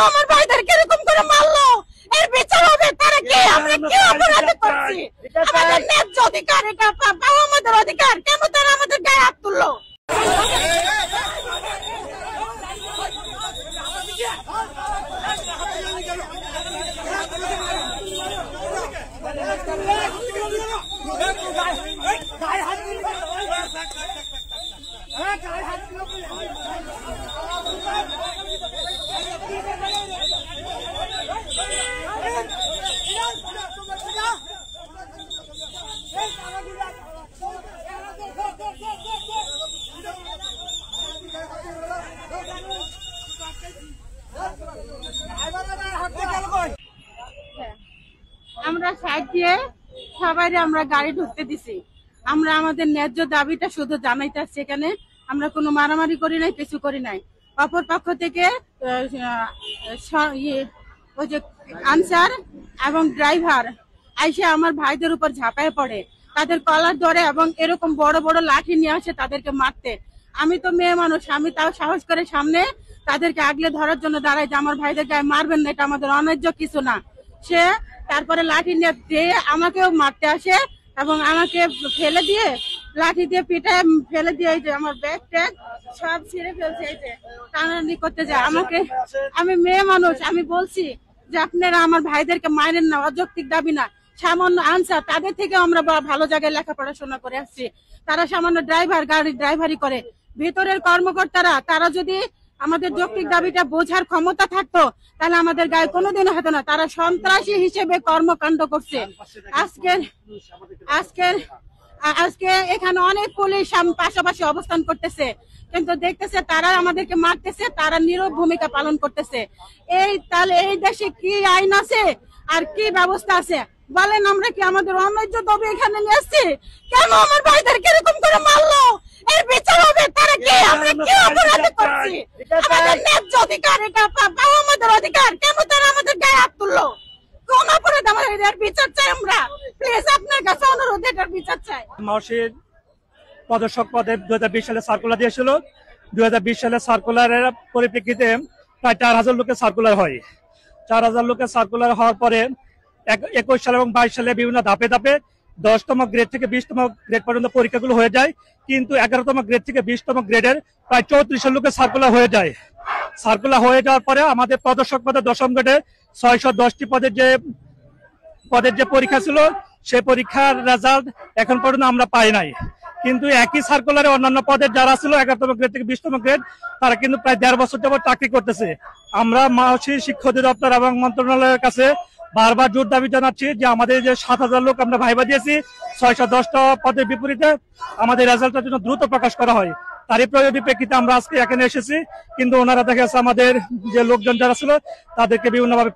আমার ভাইদেরকে এরকম করে মারলো? এর বিচার হবে। তারা কে? আমরা কি অপরাধ করছি? আমাদের ন্যায্য অধিকার, এটা পাওয়া আমাদের অধিকার। কেন তারা আমাদের গায়ে হাত তুললো? আমরা সাইড দিয়ে সবাই আমরা গাড়ি ঢুকতে দিছি। আমরা আমাদের ন্যায্য দাবিটা শুধু জানাইতে আসছি। এখানে আমরা কোনো মারামারি করি নাই, কিছু করি নাই। অপর পক্ষ থেকে ওই যে আনসার এবং ড্রাইভার আইসে আমার ভাইদের উপর ঝাঁপায় পড়ে, তাদের কলার ধরে এবং এরকম বড় বড় লাঠি নিয়ে আসে তাদেরকে মারতে। আমি তো মেয়ে মানুষ, আমি তাও সাহস করে সামনে তাদেরকে আগলে ধরার জন্য দাঁড়াই যে আমার ভাইদের গায়ে মারবেন না, এটা আমাদের অন্যায্য কিছু না। সে তারপরে লাঠি নিয়ে আমাকেও মারতে আসে এবং আমাকে ফেলে দিয়ে লাঠি দিয়ে পিঠে ফেলে দিয়ে এই যে আমার ব্যাগ ট্যাগ সব ছিঁড়ে ফেলছে। এই যে টানাটানি করতে যায় আমাকে। আমি মেয়ে মানুষ, আমি বলছি যে আপনারা আমার ভাইদেরকে মারেন না, অযৌক্তিক দাবি না। সামান্য আনসার, তাদের থেকে আমরা ভালো জায়গায় লেখাপড়াশোনা করে আসছি। তারা সামান্য ড্রাইভার, গাড়ি ড্রাইভারি করে। ভিতরের কর্মকর্তারা তারা যদি আমাদের যৌক্তিক দাবিটা বোঝার ক্ষমতা থাকতো তাহলে আমাদের গায়ে কোনোদিনও হতো না। তারা সন্ত্রাসী হিসেবে কর্মকাণ্ড করছে। আজকে এখানে অনেক পুলিশ পাশাপাশি অবস্থান করতেছে, কিন্তু দেখতেছে তারা আমাদেরকে মারতেছে, তারা নীরব ভূমিকা পালন করতেছে। তাহলে এই দেশে কি আইন আছে আর কি ব্যবস্থা আছে বলেন? আমরা কি আমাদের অন্যায্য দাবি এখানে নিয়ে আসছি? কেন আমার ভাইদেরকে এরকম করে মারলো? এর বিচার হবে। তারা কে? আমরা কি অপরাধ করছি? আমাদের ন্যায্য অধিকার, এটা পাওয়া আমাদের অধিকার। কেন তারা আমাদের গায়ে হাত তুললো? কোন অপরাধ? আমাদের এর বিচার চাই আমরা। প্লিজ আপনার কাছে অনুরোধ, এটার বিচার চাই। মাওসির প্রদর্শক পদে 2020 সালে সার্কুলার দিয়েছিল। 2020 সালে সার্কুলারের পরিপ্রেক্ষিতে প্রায় 4000 লোকের সার্কুলার হয়। 4000 লোকের সার্কুলার হওয়ার পরে 21 সাল এবং 22 সালে বিভিন্ন ধাপে ধাপে 10তম গ্রেড থেকে 20তম গ্রেড পর্যন্ত পরীক্ষাগুলো হয়ে যায়, কিন্তু 11তম গ্রেড থেকে 20তম গ্রেডের প্রায় 3400 লোকের সার্কুলার হয়ে যায়। সার্কুলার হয়ে যাওয়ার পরে আমাদের প্রদর্শক পদে 10ম গ্রেডে 610টি পদের যে পরীক্ষা ছিল, সেই পরীক্ষার রেজাল্ট এখন পর্যন্ত আমরা পাই নাই। কিন্তু একই সার্কুলারে অন্যান্য পদের যারা ছিল 11তম গ্রেড থেকে 20তম গ্রেড, তারা কিন্তু প্রায় 1.5 বছর যাবত চাকরি করতেছে। আমরা মাওসি শিক্ষা অধিদপ্তর এবং মন্ত্রণালয়ের কাছে বারবার জোর দাবি জানাচ্ছি যে আমাদের যে 7000 লোক আমরা ভাইবা দিয়েছি, 610টা পদের বিপরীতে আমাদের রেজাল্টের জন্য দ্রুত প্রকাশ করা হয়। তারই পরিপ্রেক্ষিতে আমরা আজকে এখানে এসেছি, কিন্তু ওনারা দেখা যাচ্ছে আমাদের যে লোকজন যারা ছিল তাদেরকে বিভিন্নভাবে